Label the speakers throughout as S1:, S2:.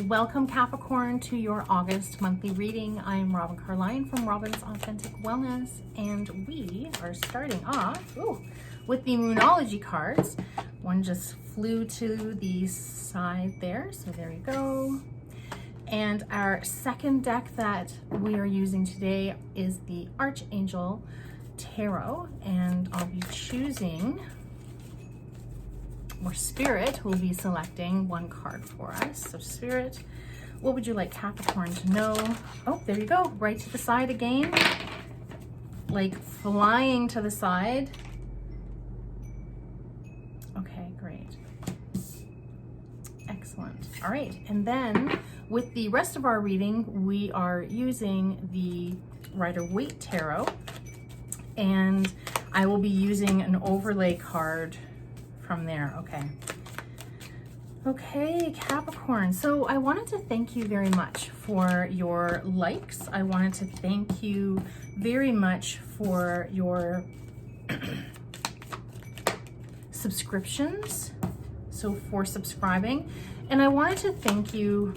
S1: Welcome Capricorn to your August monthly reading. I'm Robin Carline from Robin's Authentic Wellness, and we are starting off with the Moonology cards. One just flew to the side there, so there you go. And our second deck that we are using today is the Archangel Tarot, and I'll be choosing, or Spirit will be selecting one card for us. So Spirit, what would you like Capricorn to know? Oh, there you go, right to the side again, like flying to the side. Okay, great. Excellent. All right, and then with the rest of our reading, we are using the Rider-Waite Tarot, and I will be using an overlay card from there. Okay, Capricorn. So I wanted to thank you very much for your likes. I wanted to thank you very much for your subscriptions, so for subscribing. And I wanted to thank you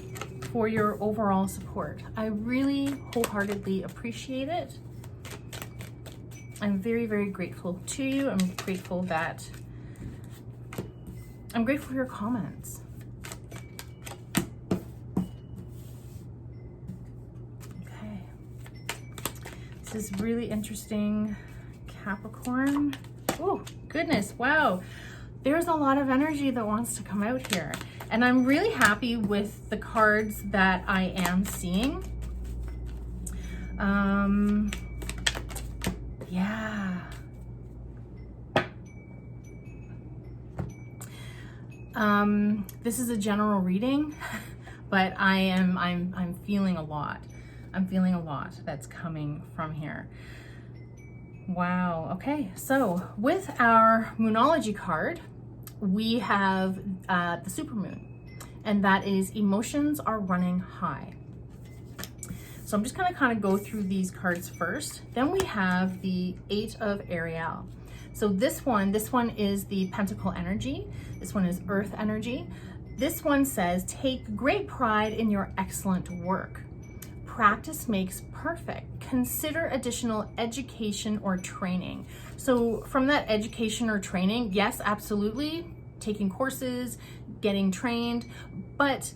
S1: for your overall support. I really wholeheartedly appreciate it. I'm very, very grateful to you. I'm grateful for your comments. Okay. This is really interesting, Capricorn. Oh, goodness, wow. There's a lot of energy that wants to come out here. And I'm really happy with the cards that I am seeing. Yeah. This is a general reading, but I'm feeling a lot. I'm feeling a lot that's coming from here. Wow. Okay. So with our Moonology card, we have the supermoon, and that is emotions are running high. So I'm just going to kind of go through these cards first. Then we have the Eight of R.A.W. So this one is the Pentacle energy. This one is Earth energy. This one says, take great pride in your excellent work. Practice makes perfect. Consider additional education or training. So from that education or training, yes, absolutely, taking courses, getting trained, but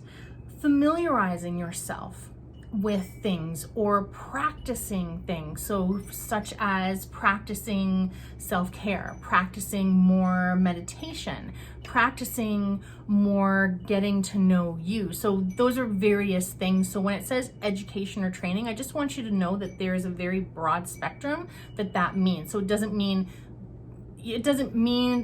S1: familiarizing yourself with things or practicing things. So such as practicing self-care, practicing more meditation, practicing more getting to know you. So those are various things. So when it says education or training, I just want you to know that there is a very broad spectrum that means. So it doesn't mean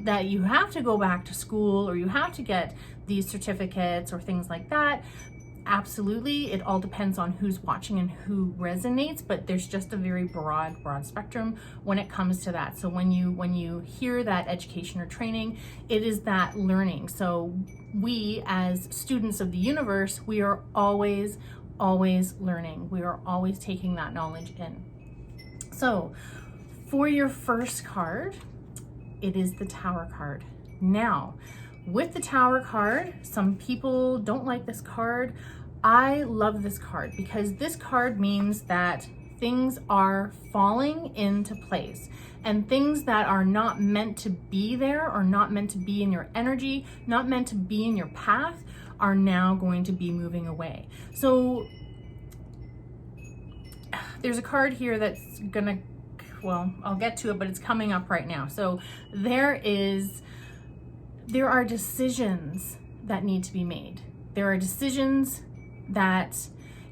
S1: that you have to go back to school or you have to get these certificates or things like that. Absolutely, it all depends on who's watching and who resonates, but there's just a very broad spectrum when it comes to that. So when you hear that education or training, it is that learning. So we as students of the universe, we are always learning. We are always taking that knowledge in. So for your first card, it is the Tower card. Now, with the Tower card, some people don't like this card. I love this card because this card means that things are falling into place, and things that are not meant to be there or not meant to be in your energy, not meant to be in your path, are now going to be moving away. So there's a card here that's gonna, well, I'll get to it, but it's coming up right now. So there are decisions that need to be made. There are decisions that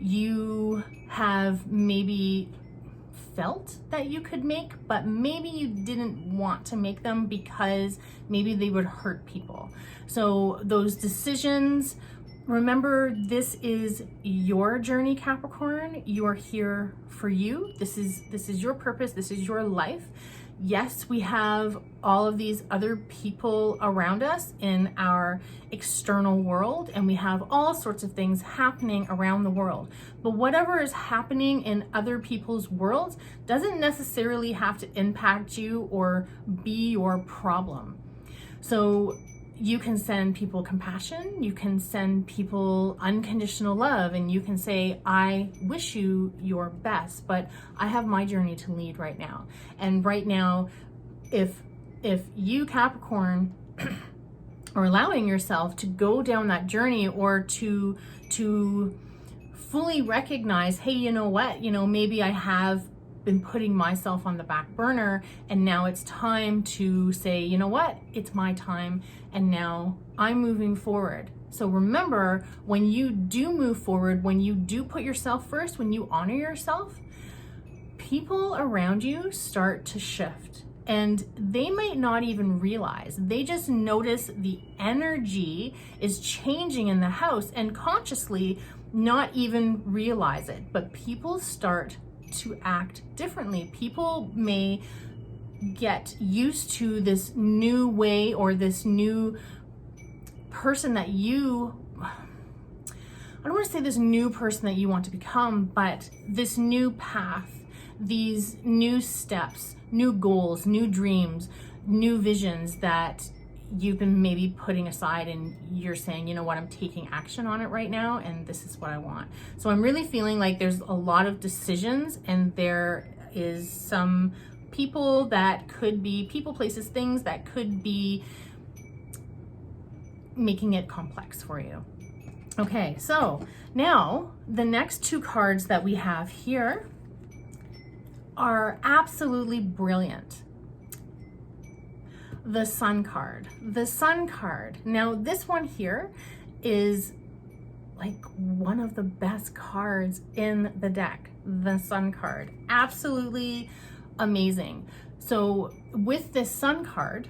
S1: you have maybe felt that you could make, but maybe you didn't want to make them because maybe they would hurt people. So those decisions, remember, this is your journey, Capricorn. You are here for you. This is your purpose. This is your life. Yes, we have all of these other people around us in our external world, and we have all sorts of things happening around the world. But whatever is happening in other people's worlds doesn't necessarily have to impact you or be your problem. So you can send people compassion, you can send people unconditional love, and you can say, I wish you your best, but I have my journey to lead right now. And right now, if you, Capricorn, are allowing yourself to go down that journey, or to fully recognize, hey, you know what, maybe I have been putting myself on the back burner, and now it's time to say, you know what, it's my time, and now I'm moving forward. So remember, when you do move forward, when you do put yourself first, when you honor yourself, people around you start to shift, and they might not even realize. They just notice the energy is changing in the house and consciously not even realize it, but people start to act differently. People may get used to this new way, or this new person that you, I don't want to say this new person that you want to become, but this new path, these new steps, new goals, new dreams, new visions that you've been maybe putting aside, and you're saying, you know what, I'm taking action on it right now, and this is what I want. So I'm really feeling like there's a lot of decisions, and there is some people that could be people, places, things that could be making it complex for you. Okay, so now the next two cards that we have here are absolutely brilliant. The Sun card. The Sun card. Now this one here is like one of the best cards in the deck. The Sun card. Absolutely amazing. So with this Sun card,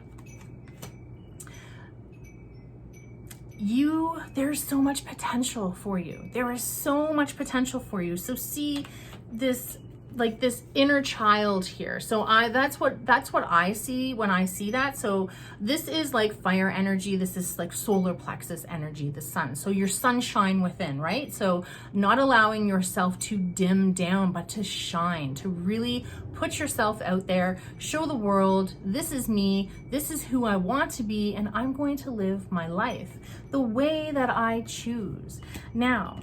S1: there's so much potential for you. There is so much potential for you. So see this, like this inner child here. So that's what I see when I see that. So this is like fire energy. This is like solar plexus energy, the sun. So your sunshine within, right? So not allowing yourself to dim down, but to shine, to really put yourself out there, show the world, this is me, this is who I want to be, and I'm going to live my life the way that I choose. Now,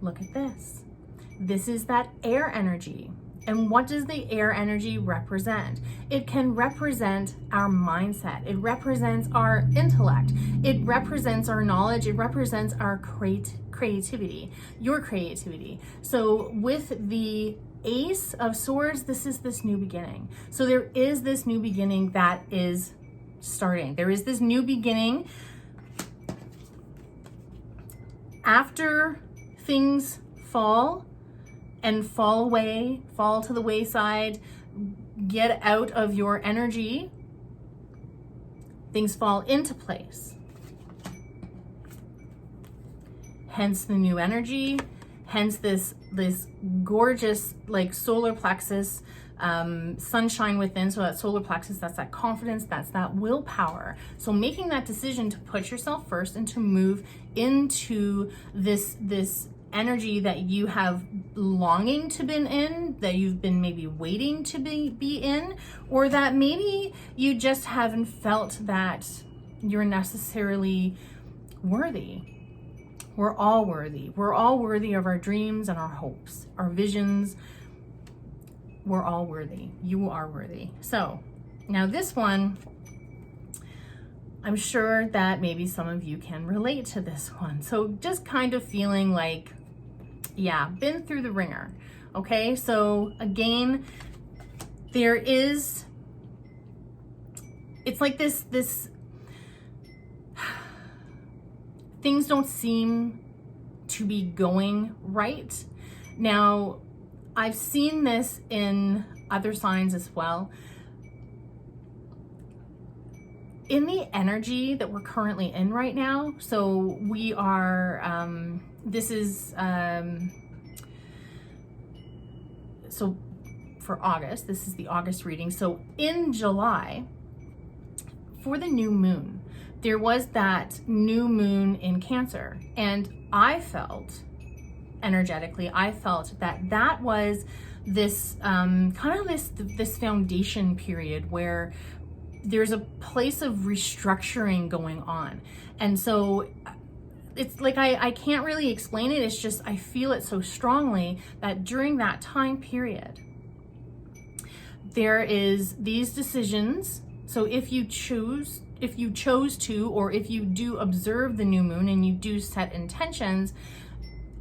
S1: look at this. This is that air energy. And what does the air energy represent? It can represent our mindset. It represents our intellect. It represents our knowledge. It represents our creativity, your creativity. So with the Ace of Swords, this is this new beginning. So there is this new beginning that is starting. There is this new beginning after things fall away, fall to the wayside, get out of your energy, things fall into place. Hence the new energy, hence this gorgeous like solar plexus, sunshine within. So that solar plexus, that's that confidence, that's that willpower. So making that decision to put yourself first and to move into this energy that you have longing to been in, that you've been maybe waiting to be in, or that maybe you just haven't felt that you're necessarily worthy. We're all worthy. We're all worthy of our dreams and our hopes, our visions. We're all worthy. You are worthy. So now this one, I'm sure that maybe some of you can relate to this one. So just kind of feeling like, yeah, been through the ringer. Okay, so again, it's like this things don't seem to be going right. Now, I've seen this in other signs as well. In the energy that we're currently in right now, so we are, this is, so for August, this is the August reading. So in July, for the new moon, there was that new moon in Cancer. And I felt, energetically, I felt that was this, kind of this foundation period where there's a place of restructuring going on. And so it's like, I can't really explain it. It's just, I feel it so strongly that during that time period, there is these decisions. So if you chose to, or if you do observe the new moon and you do set intentions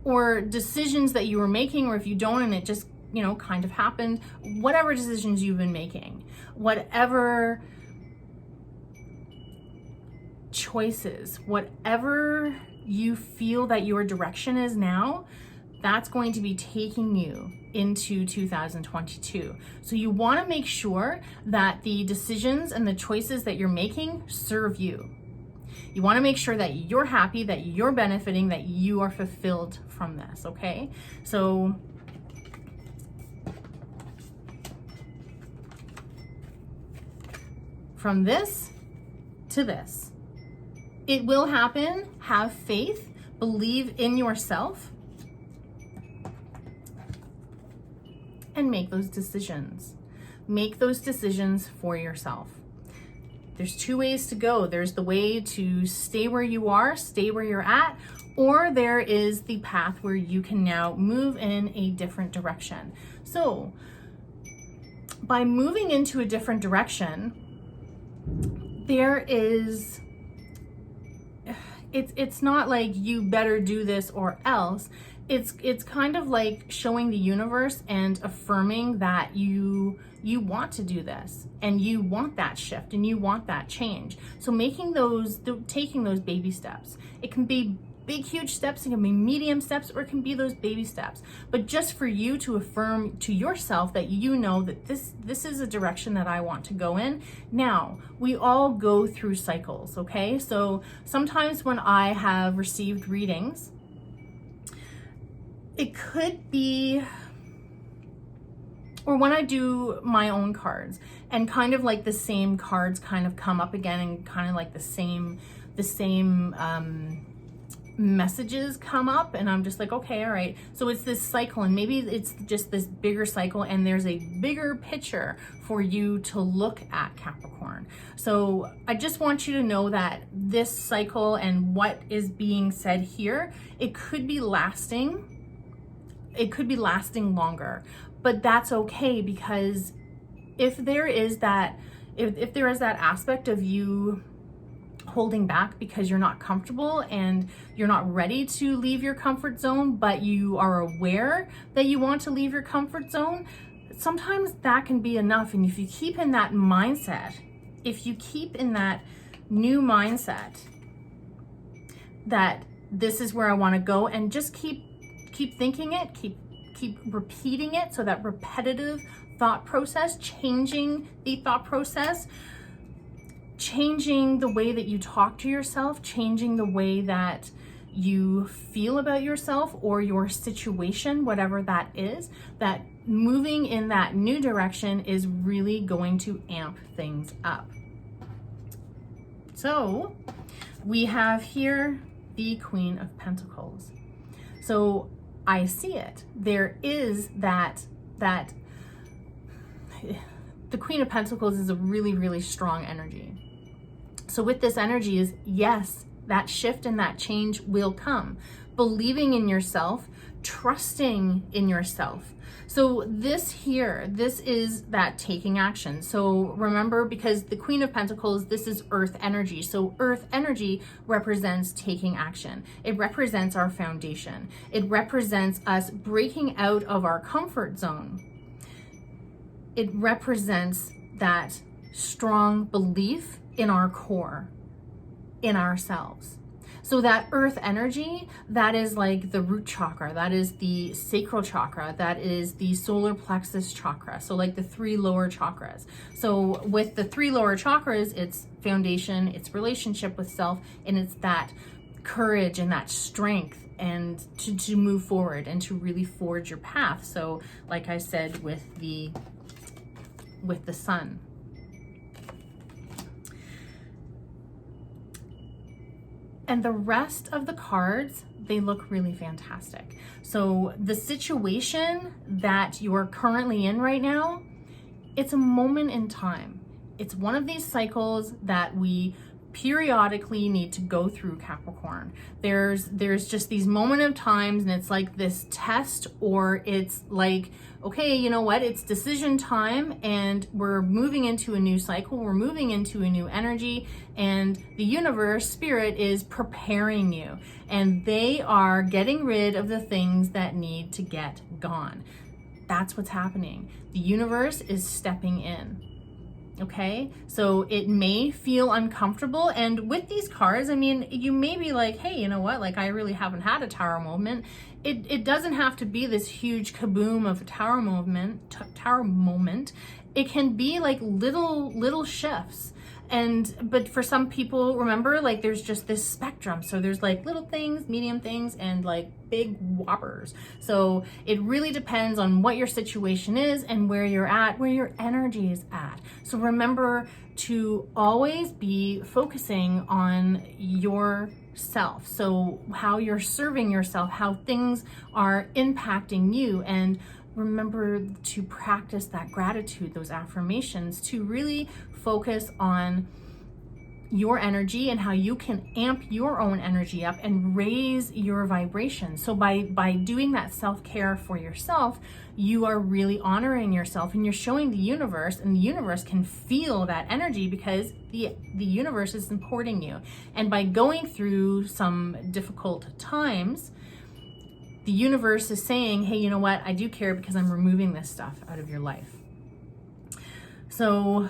S1: or decisions that you were making, or if you don't and it just, you know, kind of happened, whatever decisions you've been making, whatever choices, whatever you feel that your direction is now, that's going to be taking you into 2022. So you want to make sure that the decisions and the choices that you're making serve you. You want to make sure that you're happy, that you're benefiting, that you are fulfilled from this, okay? So from this to this, it will happen. Have faith, believe in yourself, and make those decisions. Make those decisions for yourself. There's two ways to go. There's the way to stay where you are, stay where you're at, or there is the path where you can now move in a different direction. So by moving into a different direction, there is, it's not like you better do this or else. It's kind of like showing the universe and affirming that you want to do this and you want that shift and you want that change. So taking those baby steps. It can be big, huge steps, it can be medium steps, or it can be those baby steps. But just for you to affirm to yourself that you know that this is a direction that I want to go in. Now, we all go through cycles, okay? So sometimes when I have received readings, it could be, or when I do my own cards and kind of like the same cards kind of come up again and kind of like the same messages come up, and I'm just like, okay, all right. So it's this cycle, and maybe it's just this bigger cycle, and there's a bigger picture for you to look at, Capricorn. So I just want you to know that this cycle and what is being said here, it could be lasting. It could be lasting longer, but that's okay, because if there is that aspect of you holding back because you're not comfortable and you're not ready to leave your comfort zone, but you are aware that you want to leave your comfort zone, sometimes that can be enough. And if you keep in that mindset, if you keep in that new mindset that this is where I want to go, and just keep thinking it, keep repeating it, so that repetitive thought process, changing the thought process, changing the way that you talk to yourself, changing the way that you feel about yourself or your situation, whatever that is, that moving in that new direction is really going to amp things up. So we have here the Queen of Pentacles. So I see it. There is that the Queen of Pentacles is a really, really strong energy. So with this energy is, yes, that shift and that change will come. Believing in yourself, trusting in yourself. So this is that taking action. So remember, because the Queen of Pentacles, this is earth energy. So earth energy represents taking action. It represents our foundation. It represents us breaking out of our comfort zone. It represents that strong belief in our core, in ourselves. So that earth energy, that is like the root chakra, that is the sacral chakra, that is the solar plexus chakra. So like the 3 lower chakras. So with the 3 lower chakras, it's foundation, it's relationship with self, and it's that courage and that strength and to move forward and to really forge your path. So like I said, with the sun. And the rest of the cards, they look really fantastic. So the situation that you are currently in right now, it's a moment in time. it's one of these cycles that we periodically need to go through, Capricorn. There's just these moment of times, and it's like this test, or it's like, okay, you know what, it's decision time, and we're moving into a new cycle, we're moving into a new energy, and the universe, spirit, is preparing you, and they are getting rid of the things that need to get gone. That's what's happening. The universe is stepping in. Okay, so it may feel uncomfortable, and with these cards, I mean, you may be like, hey, you know what, like, I really haven't had a tower moment. It doesn't have to be this huge kaboom of a tower moment. It can be like little shifts. But for some people, remember, like, there's just this spectrum. So there's like little things, medium things, and like big whoppers. So it really depends on what your situation is and where you're at, where your energy is at. So remember to always be focusing on yourself. So how you're serving yourself, how things are impacting you, and remember to practice that gratitude, those affirmations, to really focus on your energy and how you can amp your own energy up and raise your vibration. So by doing that self-care for yourself, you are really honoring yourself, and you're showing the universe, and the universe can feel that energy because the universe is supporting you. And by going through some difficult times, the universe is saying, hey, you know what? I do care because I'm removing this stuff out of your life. So,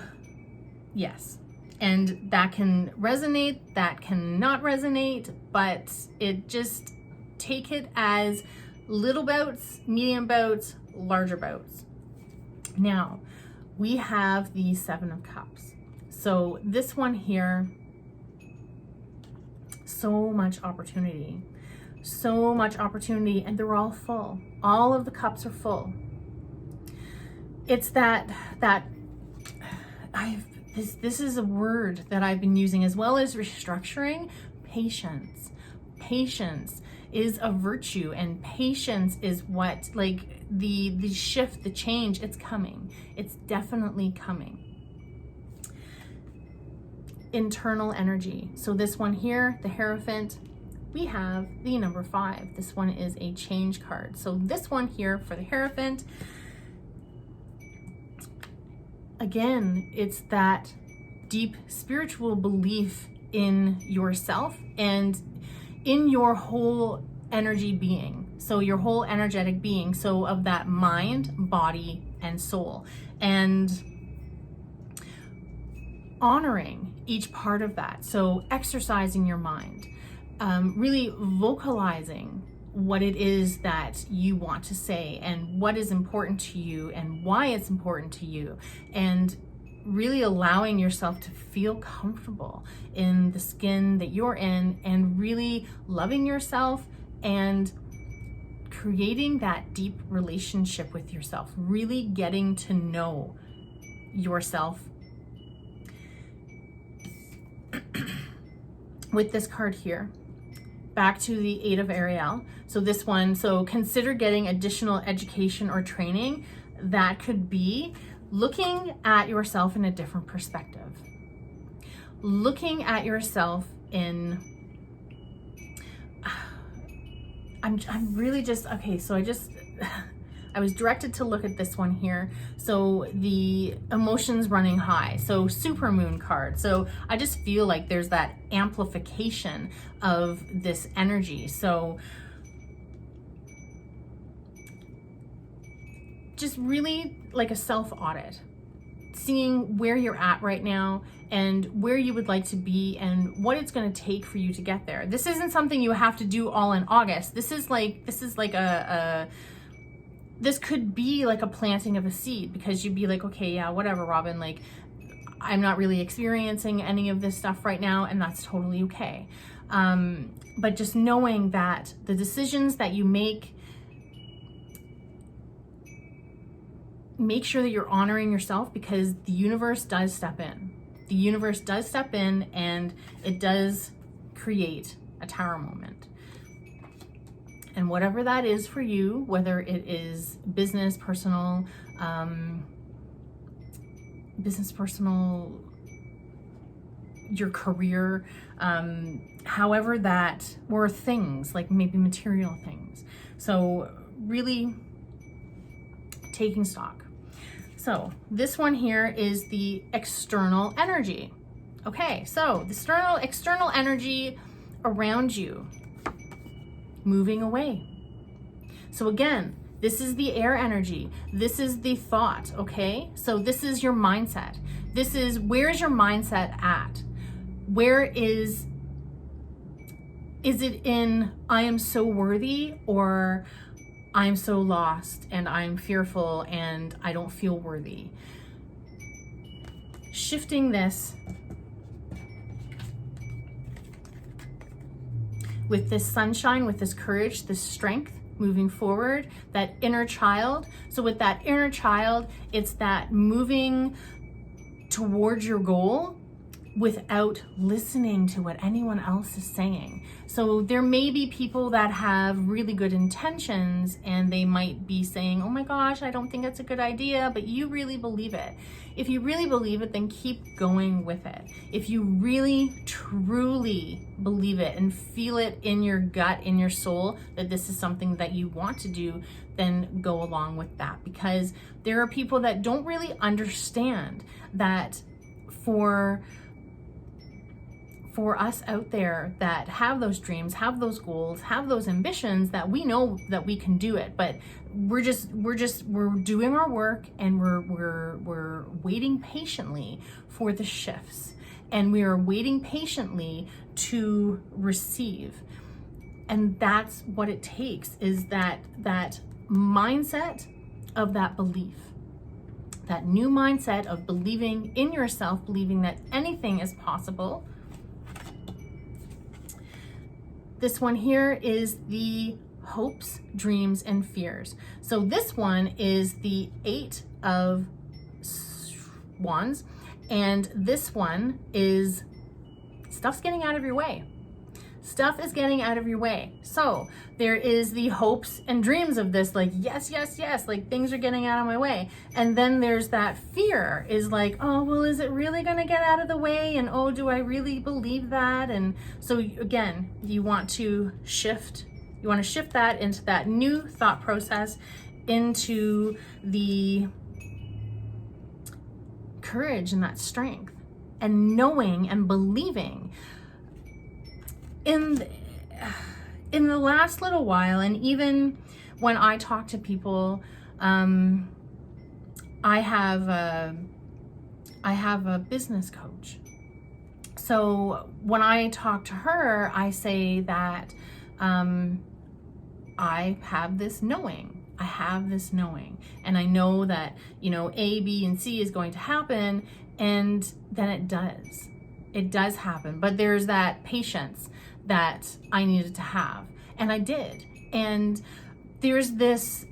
S1: yes. And that can resonate, that can not resonate, but it just, take it as little bouts, medium bouts, larger bouts. Now, we have the Seven of Cups. So this one here, so much opportunity. So much opportunity, and they're all full. All of the cups are full. It's this is a word that I've been using, as well as restructuring. Patience. Patience is a virtue, and patience is what, like, the shift, the change, it's coming. It's definitely coming. Internal energy. So this one here, the Hierophant, we have the number 5. This one is a change card. So this one here for the Hierophant, again, it's that deep spiritual belief in yourself and in your whole energy being. So your whole energetic being. So of that mind, body, and soul. And honoring each part of that. So exercising your mind. Really vocalizing what it is that you want to say and what is important to you and why it's important to you, and really allowing yourself to feel comfortable in the skin that you're in, and really loving yourself and creating that deep relationship with yourself, really getting to know yourself. With this card here, back to the 8 of R.A.W. So this one, so consider getting additional education or training. That could be looking at yourself in a different perspective. Looking at yourself in, I'm really just, okay, so I was directed to look at this one here. So the emotions running high. So supermoon card. So I just feel like there's that amplification of this energy. So just really like a self-audit, seeing where you're at right now and where you would like to be and what it's going to take for you to get there. This isn't something you have to do all in August. This could be like a planting of a seed, because you'd be like, okay, yeah, whatever, Robin, like, I'm not really experiencing any of this stuff right now, and that's totally okay. But just knowing that the decisions that you make sure that you're honoring yourself, because the universe does step in. The universe does step in, and it does create a tower moment. And whatever that is for you, whether it is business, personal, business, personal, your career, however that, or things like maybe material things. So really taking stock. So this one here is the external energy. Okay, so the external energy around you, moving away. So again, this is the air energy. This is the thought, okay? So this is your mindset. This is, where is your mindset at? Where is it in, I am so worthy, or I'm so lost and I'm fearful and I don't feel worthy? Shifting this with this sunshine, with this courage, this strength, moving forward, that inner child. So with that inner child, it's that moving towards your goal without listening to what anyone else is saying. So there may be people that have really good intentions and they might be saying, oh my gosh, I don't think that's a good idea, but you really believe it. If you really believe it, then keep going with it. If you really, truly believe it and feel it in your gut, in your soul, that this is something that you want to do, then go along with that. Because there are people that don't really understand that for us out there that have those dreams, have those goals, have those ambitions, that we know that we can do it, but we're doing our work, and we're waiting patiently for the shifts, and we are waiting patiently to receive. And that's what it takes, is that mindset of that belief, that new mindset of believing in yourself, believing that anything is possible. This one here is the hopes, dreams, and fears. So this one is the 8 of Wands, and this one is stuff's getting out of your way. Stuff is getting out of your way. So there is the hopes and dreams of this, like, yes, yes, yes, like things are getting out of my way. And then there's that fear, is like, oh, well, is it really going to get out of the way? And oh, do I really believe that? And so again, you want to shift that into that new thought process, into the courage and that strength, and knowing and believing. In the last little while, and even when I talk to people, I have a business coach. So when I talk to her, I say that I have this knowing. And I know that, A, B, and C is going to happen, and then it does happen. But there's that patience that I needed to have, and I did. And there's this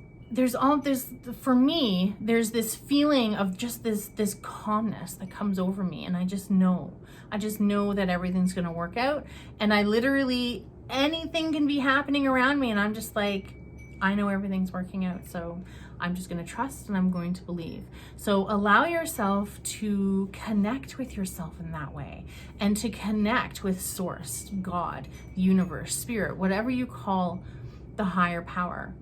S1: feeling of just this calmness that comes over me, and I just know that everything's gonna work out. And I literally, anything can be happening around me, and I'm just like, I know everything's working out, so I'm just going to trust, and I'm going to believe. So allow yourself to connect with yourself in that way, and to connect with Source, God, universe, spirit, whatever you call the higher power,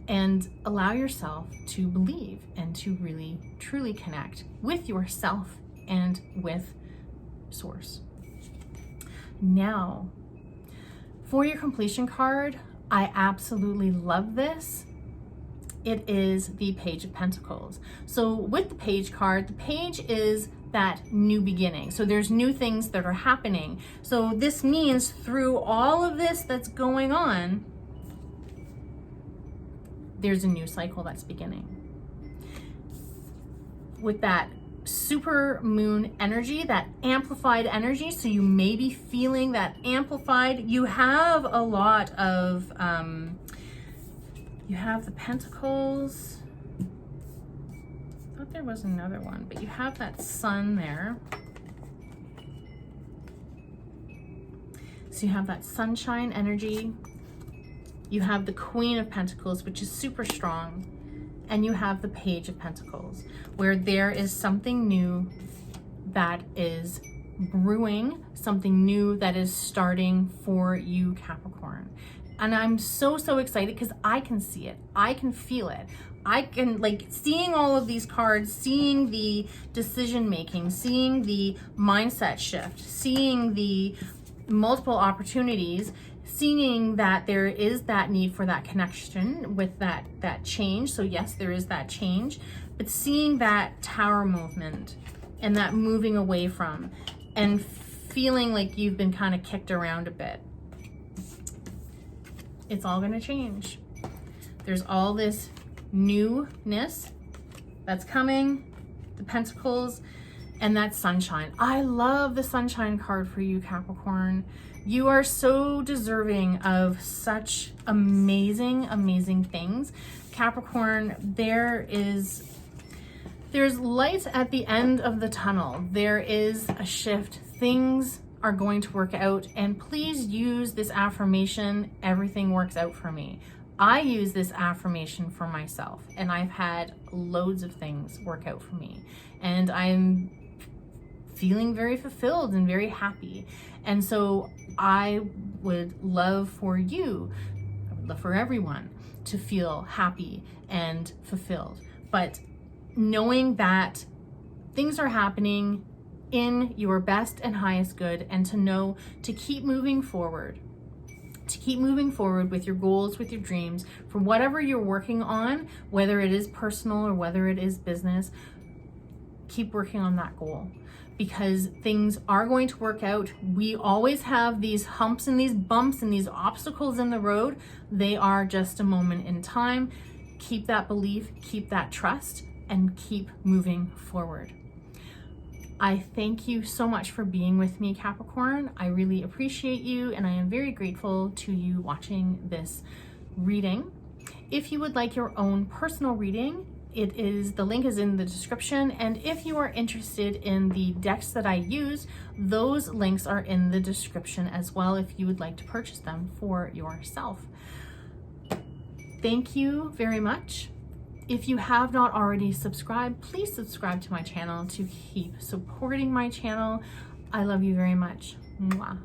S1: and allow yourself to believe and to really, truly connect with yourself and with Source. Now, for your completion card, I absolutely love this. It is the Page of Pentacles. So with the Page card, the Page is that new beginning. So there's new things that are happening. So this means through all of this that's going on, there's a new cycle that's beginning. With that super moon energy, that amplified energy, so you may be feeling that amplified. You have a lot of you have the Pentacles. I thought there was another one, but you have that Sun there. So you have that sunshine energy. You have the Queen of Pentacles, which is super strong. and you have the Page of Pentacles, where there is something new that is brewing, something new that is starting for you, Capricorn. And I'm so excited because I can see it. I can feel it. I can, like, seeing all of these cards, seeing the decision making, seeing the mindset shift, seeing the multiple opportunities, seeing that there is that need for that connection with that change. So yes, there is that change, but seeing that Tower movement and that moving away from, and feeling like you've been kind of kicked around a bit. It's all going to change. There's all this newness that's coming, the Pentacles, and that sunshine. I love the sunshine card for you, Capricorn. You are so deserving of such amazing, amazing things. Capricorn, there's light at the end of the tunnel. There is a shift. Things are going to work out, and please use this affirmation, everything works out for me. I use this affirmation for myself, and I've had loads of things work out for me, and I'm feeling very fulfilled and very happy. And so I would love for you, I would love for everyone to feel happy and fulfilled, but knowing that things are happening in your best and highest good, and to know to keep moving forward, with your goals, with your dreams, for whatever you're working on, whether it is personal or whether it is business. Keep working on that goal, because things are going to work out. We always have these humps and these bumps and these obstacles in the road. They are just a moment in time. Keep that belief, keep that trust, and keep moving forward. I thank you so much for being with me, Capricorn. I really appreciate you, and I am very grateful to you watching this reading. If you would like your own personal reading, the link is in the description, and if you are interested in the decks that I use, those links are in the description as well if you would like to purchase them for yourself. Thank you very much. If you have not already subscribed, please subscribe to my channel to keep supporting my channel. I love you very much. Mwah.